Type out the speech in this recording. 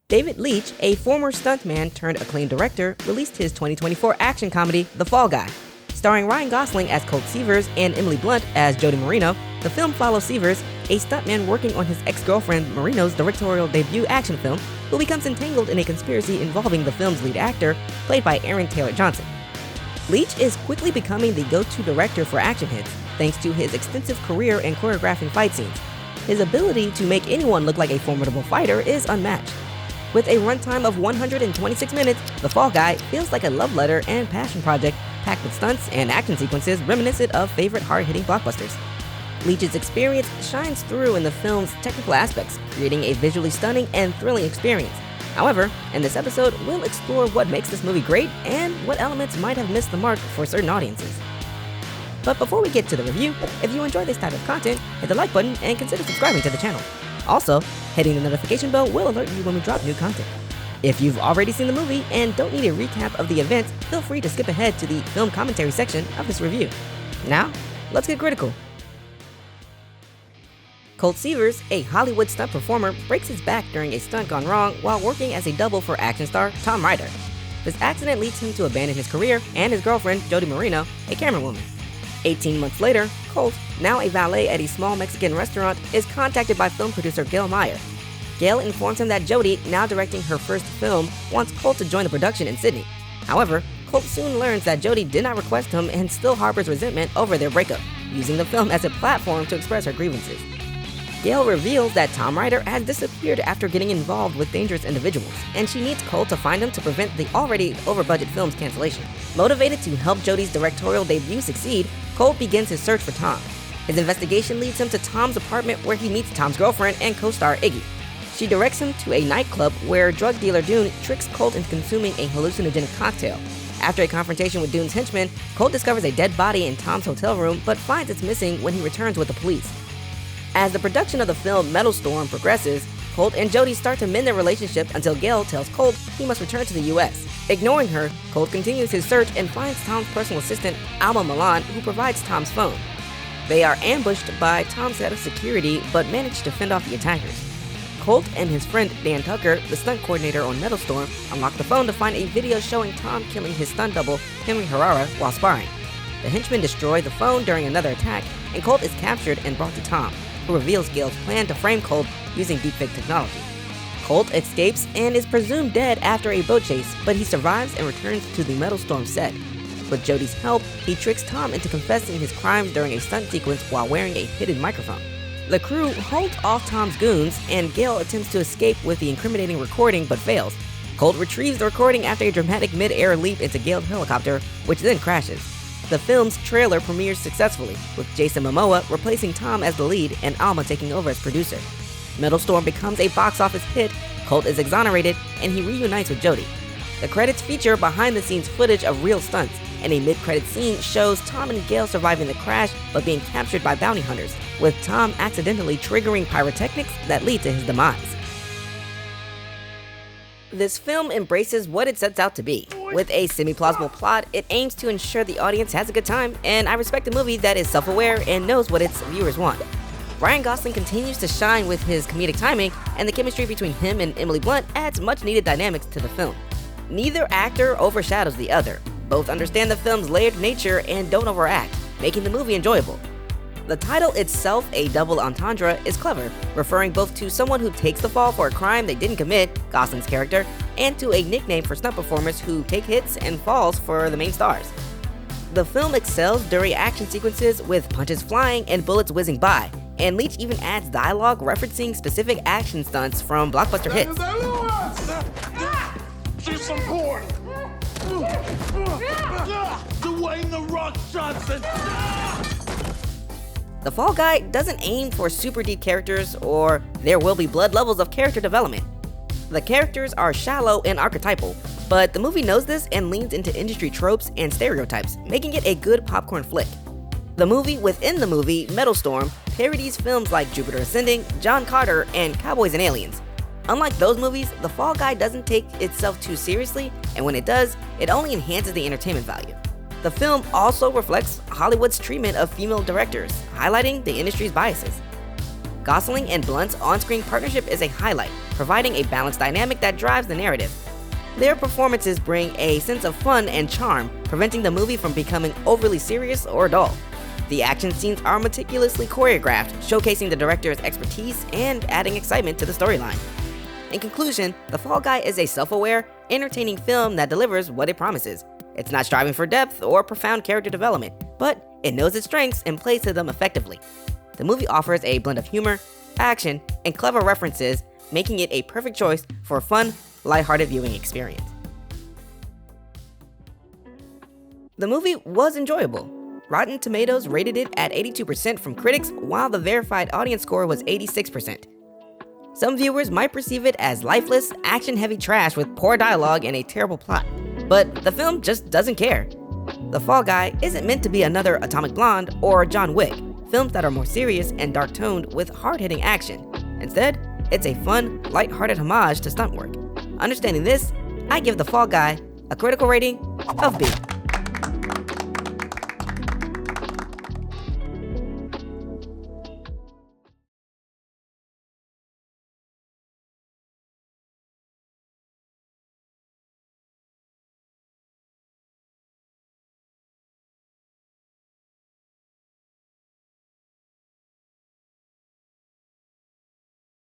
David Leitch, a former stuntman turned acclaimed director, released his 2024 action comedy, The Fall Guy. Starring Ryan Gosling as Colt Seavers and Emily Blunt as Jody Marino, the film follows Seavers, a stuntman working on his ex-girlfriend Marino's directorial debut action film, who becomes entangled in a conspiracy involving the film's lead actor, played by Aaron Taylor Johnson. Leitch is quickly becoming the go-to director for action hits, thanks to his extensive career in choreographing fight scenes. His ability to make anyone look like a formidable fighter is unmatched. With a runtime of 126 minutes, The Fall Guy feels like a love letter and passion project packed with stunts and action sequences reminiscent of favorite hard-hitting blockbusters. Leitch's experience shines through in the film's technical aspects, creating a visually stunning and thrilling experience. However, in this episode, we'll explore what makes this movie great and what elements might have missed the mark for certain audiences. But before we get to the review, if you enjoy this type of content, hit the like button and consider subscribing to the channel. Also, hitting the notification bell will alert you when we drop new content. If you've already seen the movie and don't need a recap of the events, feel free to skip ahead to the film commentary section of this review. Now, let's get critical. Colt Seavers, a Hollywood stunt performer, breaks his back during a stunt gone wrong while working as a double for action star Tom Ryder. This accident leads him to abandon his career and his girlfriend, Jody Marino, a camerawoman. 18 months later, Colt, now a valet at a small Mexican restaurant, is contacted by film producer Gail Meyer. Gail informs him that Jody, now directing her first film, wants Colt to join the production in Sydney. However, Colt soon learns that Jody did not request him and still harbors resentment over their breakup, using the film as a platform to express her grievances. Gail reveals that Tom Ryder has disappeared after getting involved with dangerous individuals, and she needs Colt to find him to prevent the already over-budget film's cancellation. Motivated to help Jody's directorial debut succeed, Colt begins his search for Tom. His investigation leads him to Tom's apartment where he meets Tom's girlfriend and co-star Iggy. She directs him to a nightclub where drug dealer Dune tricks Colt into consuming a hallucinogenic cocktail. After a confrontation with Dune's henchmen, Colt discovers a dead body in Tom's hotel room but finds it's missing when he returns with the police. As the production of the film Metal Storm progresses, Colt and Jody start to mend their relationship until Gail tells Colt he must return to the US. Ignoring her, Colt continues his search and finds Tom's personal assistant, Alma Milan, who provides Tom's phone. They are ambushed by Tom's head of security but manage to fend off the attackers. Colt and his friend Dan Tucker, the stunt coordinator on Metal Storm, unlock the phone to find a video showing Tom killing his stunt double, Henry Herrera, while sparring. The henchmen destroy the phone during another attack, and Colt is captured and brought to Tom, who reveals Gail's plan to frame Colt using deepfake technology. Colt escapes and is presumed dead after a boat chase, but he survives and returns to the Metal Storm set. With Jody's help, he tricks Tom into confessing his crimes during a stunt sequence while wearing a hidden microphone. The crew holds off Tom's goons, and Gail attempts to escape with the incriminating recording but fails. Colt retrieves the recording after a dramatic mid-air leap into Gail's helicopter, which then crashes. The film's trailer premieres successfully, with Jason Momoa replacing Tom as the lead and Alma taking over as producer. Metal Storm becomes a box office hit, Colt is exonerated, and he reunites with Jody. The credits feature behind-the-scenes footage of real stunts, and a mid-credit scene shows Tom and Gail surviving the crash but being captured by bounty hunters, with Tom accidentally triggering pyrotechnics that lead to his demise. This film embraces what it sets out to be. With a semi-plausible plot, it aims to ensure the audience has a good time, and I respect a movie that is self-aware and knows what its viewers want. Ryan Gosling continues to shine with his comedic timing, and the chemistry between him and Emily Blunt adds much-needed dynamics to the film. Neither actor overshadows the other. Both understand the film's layered nature and don't overact, making the movie enjoyable. The title itself, a double entendre, is clever, referring both to someone who takes the fall for a crime they didn't commit, Gosling's character, and to a nickname for stunt performers who take hits and falls for the main stars. The film excels during action sequences with punches flying and bullets whizzing by, and Leitch even adds dialogue referencing specific action stunts from blockbuster hits. She's some porn! Dwayne "The Rock" Johnson! The Fall Guy doesn't aim for super deep characters or there will be blood levels of character development. The characters are shallow and archetypal, but the movie knows this and leans into industry tropes and stereotypes, making it a good popcorn flick. The movie within the movie, Metal Storm, parodies films like Jupiter Ascending, John Carter, and Cowboys and Aliens. Unlike those movies, The Fall Guy doesn't take itself too seriously, and when it does, it only enhances the entertainment value. The film also reflects Hollywood's treatment of female directors, highlighting the industry's biases. Gosling and Blunt's on-screen partnership is a highlight, providing a balanced dynamic that drives the narrative. Their performances bring a sense of fun and charm, preventing the movie from becoming overly serious or dull. The action scenes are meticulously choreographed, showcasing the director's expertise and adding excitement to the storyline. In conclusion, The Fall Guy is a self-aware, entertaining film that delivers what it promises. It's not striving for depth or profound character development, but it knows its strengths and plays to them effectively. The movie offers a blend of humor, action, and clever references, making it a perfect choice for a fun, lighthearted viewing experience. The movie was enjoyable. Rotten Tomatoes rated it at 82% from critics, while the verified audience score was 86%. Some viewers might perceive it as lifeless, action-heavy trash with poor dialogue and a terrible plot, but the film just doesn't care. The Fall Guy isn't meant to be another Atomic Blonde or John Wick, films that are more serious and dark-toned with hard-hitting action. Instead, it's a fun, light-hearted homage to stunt work. Understanding this, I give The Fall Guy a critical rating of B.